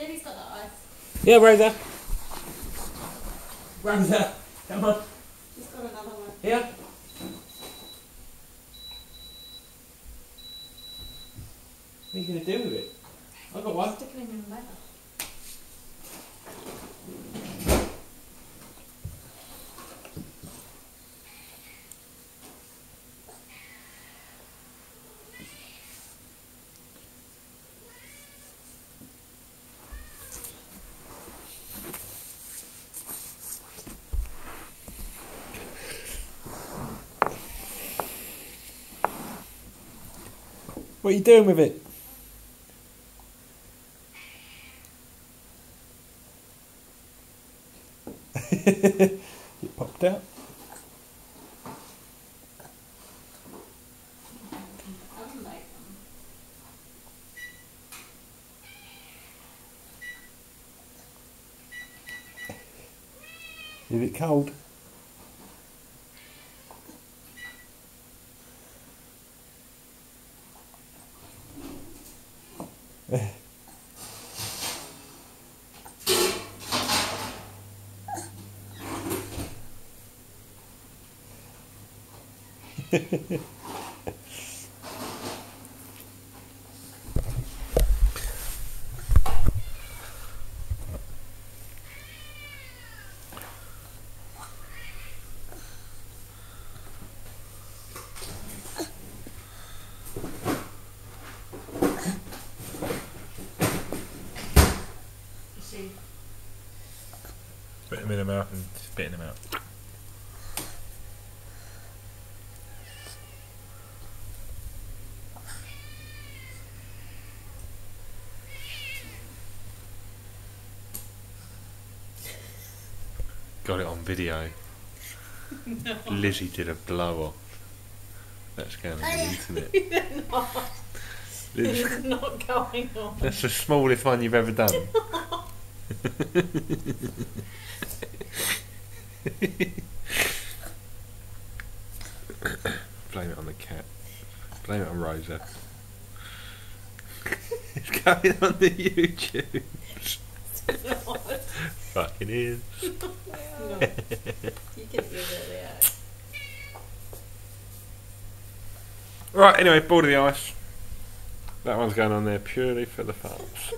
Lily's got that ice. Yeah, Rosa. Rosa, come on. She's got another one. Here. What are you going to do with it? I've got one. Sticking him in the leather. What are you doing with it? It popped out. Is it cold? Put them in the mouth and spitting them out. Got it on video. No. Lizzy did a blow off. That's going on the internet. They're not. It's not going on. That's the smallest one you've ever done. Blame it on the cat. Blame it on Rosa. It's going on the YouTube. Fucking is. No. You can use it, yeah. Right, anyway, board of the ice. That one's going on there purely for the farms.